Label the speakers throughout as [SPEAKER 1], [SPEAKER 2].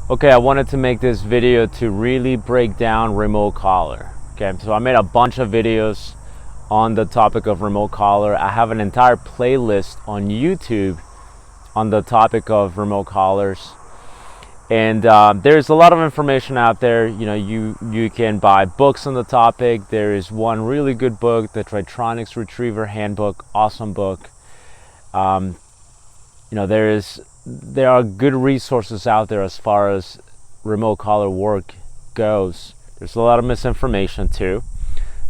[SPEAKER 1] Okay, I wanted to make this video to really break down remote collar. Okay, so I made a bunch of videos on the topic of remote collar. I have an entire playlist on YouTube on the topic of remote collars, and there's a lot of information out there. You know, you can buy books on the topic. There is one really good book, the Tritronics Retriever Handbook, awesome book. You know, there are good resources out there as far as remote collar work goes. There's a lot of misinformation too.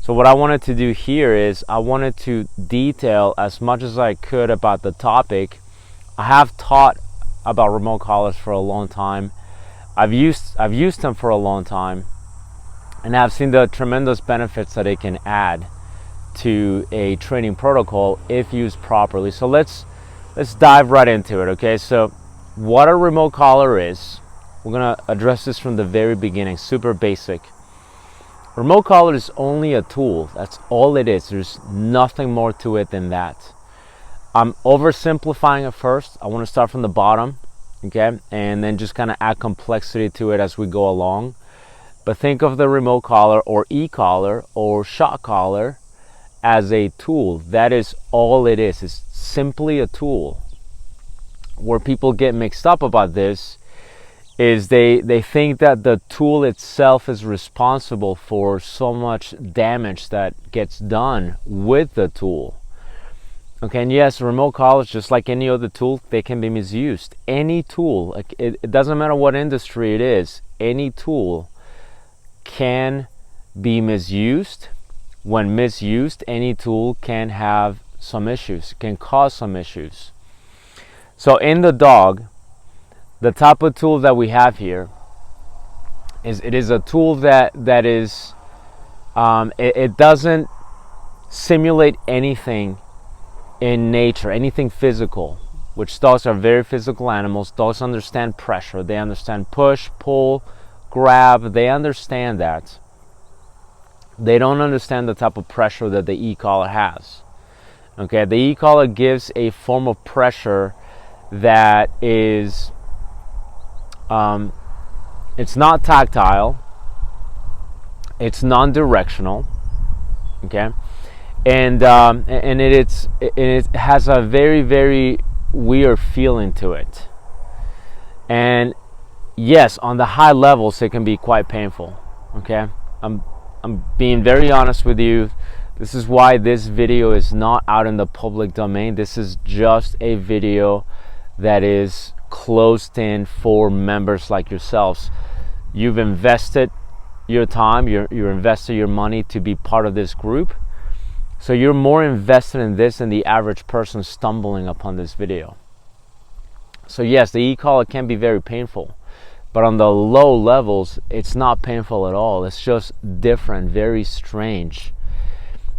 [SPEAKER 1] So what I wanted to do here is I wanted to detail as much as I could about the topic. I have taught about remote collars for a long time. I've used them for a long time, and I've seen the tremendous benefits that it can add to a training protocol if used properly. So let's dive right into it. Okay, so what a remote collar is, we're gonna address this from the very beginning, super basic. Remote collar is only a tool. That's all it is. There's nothing more to it than that. I'm oversimplifying it first. I want to start from the bottom, okay, and then just kind of add complexity to it as we go along. But think of the remote collar or e-collar or shock collar as a tool. That is all it is. It's simply a tool. Where people get mixed up about this is they think that the tool itself is responsible for so much damage that gets done with the tool. Okay, and yes, remote collars, just like any other tool, they can be misused. Any tool, like it doesn't matter what industry it is, any tool can be misused. When misused, any tool can have some issues, can cause some issues. So in the dog, the type of tool that we have here is a tool that is it doesn't simulate anything in nature, anything physical, which dogs are very physical animals. Dogs understand pressure, they understand push, pull, grab, they understand that. They don't understand the type of pressure that the e-collar has. Okay, the e-collar gives a form of pressure that is it's not tactile, it's non-directional, okay, and it has a very, very weird feeling to it. And yes, on the high levels it can be quite painful. Okay, I'm being very honest with you. This is why this video is not out in the public domain. This is just a video that is closed in for members like yourselves. You've invested your time, you're invested your money to be part of this group. So you're more invested in this than the average person stumbling upon this video. So yes, the e-collar can be very painful, but on the low levels, it's not painful at all. It's just different, very strange.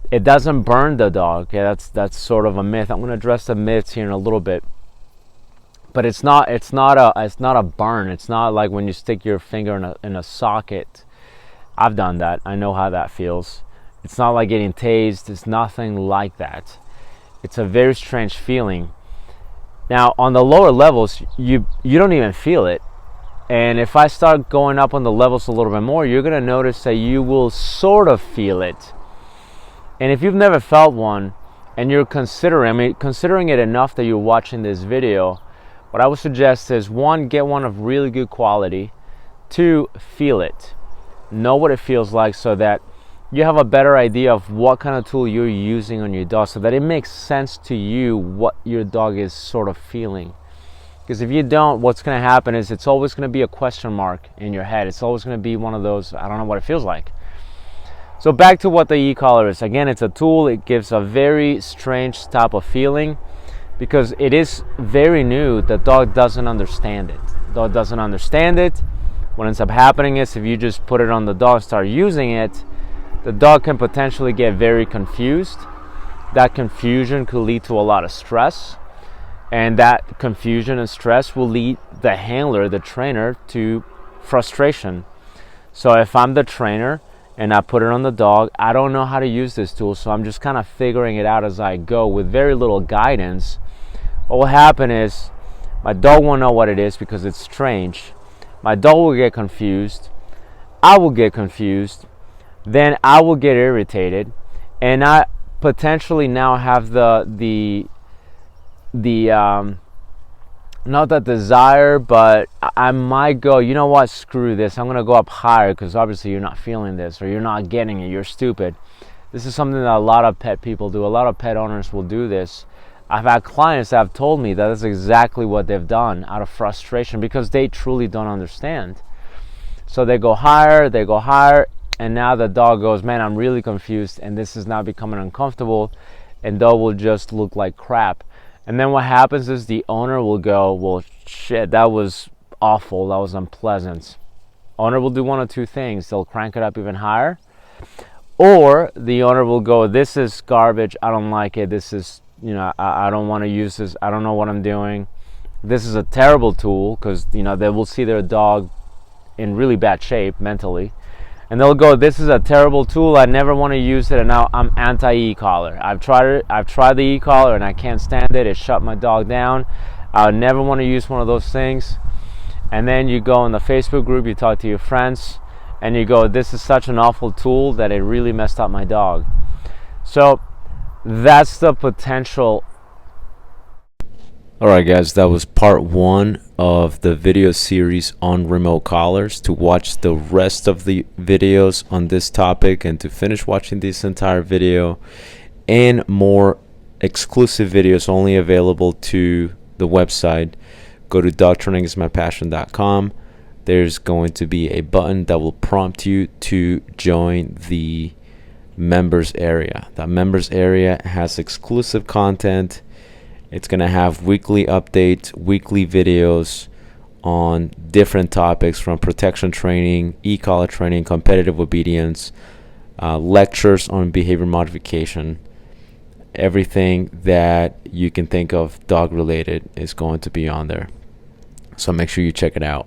[SPEAKER 1] It doesn't burn the dog. Okay, that's sort of a myth. I'm going to address the myths here in a little bit. But it's not a burn. It's not like when you stick your finger in a socket. I've done that. I know how that feels. It's not like getting tased. It's nothing like that. It's a very strange feeling. Now, on the lower levels, you don't even feel it. And if I start going up on the levels a little bit more, you're going to notice that you will sort of feel it. And if you've never felt one and you're considering it enough that you're watching this video, what I would suggest is, one, get one of really good quality. Two, feel it. Know what it feels like so that you have a better idea of what kind of tool you're using on your dog, so that it makes sense to you what your dog is sort of feeling. Because if you don't, what's going to happen is it's always going to be a question mark in your head. It's always going to be one of those, I don't know what it feels like. So back to what the e-collar is. Again, it's a tool. It gives a very strange type of feeling because it is very new. The dog doesn't understand it. The dog doesn't understand it. What ends up happening is if you just put it on the dog, start using it, the dog can potentially get very confused. That confusion could lead to a lot of stress. And that confusion and stress will lead the handler, the trainer, to frustration. So if I'm the trainer and I put it on the dog, I don't know how to use this tool, so I'm just kind of figuring it out as I go with very little guidance. What will happen is my dog won't know what it is because it's strange. My dog will get confused. I will get confused. Then I will get irritated, and I potentially now have the not the desire, but I might go, you know what, screw this, I'm going to go up higher, because obviously you're not feeling this, or you're not getting it, you're stupid. This is something that a lot of pet people do. A lot of pet owners will do this. I've had clients that have told me that that's exactly what they've done out of frustration, because they truly don't understand. So they go higher, and now the dog goes, man, I'm really confused, and this is now becoming uncomfortable, and dog will just look like crap. And then what happens is the owner will go, well, shit, that was awful, that was unpleasant. Owner will do one of two things. They'll crank it up even higher, or the owner will go, this is garbage, I don't like it, this is, I don't want to use this, I don't know what I'm doing. This is a terrible tool, because, they will see their dog in really bad shape mentally, and they'll go, this is a terrible tool, I never want to use it, and now I'm anti e-collar. I've tried the e-collar and I can't stand it. It shut my dog down. I would never want to use one of those things. And then you go in the Facebook group, you talk to your friends, and you go, this is such an awful tool that it really messed up my dog. So that's the potential. Alright guys, that was part 1 of the video series on remote collars. To watch the rest of the videos on this topic, and to finish watching this entire video and more exclusive videos only available to the website, go to dogtrainingismypassion.com. There's going to be a button that will prompt you to join the members area. The members area has exclusive content. It's going to have weekly updates, weekly videos on different topics, from protection training, e-collar training, competitive obedience, lectures on behavior modification. Everything that you can think of dog related is going to be on there. So make sure you check it out.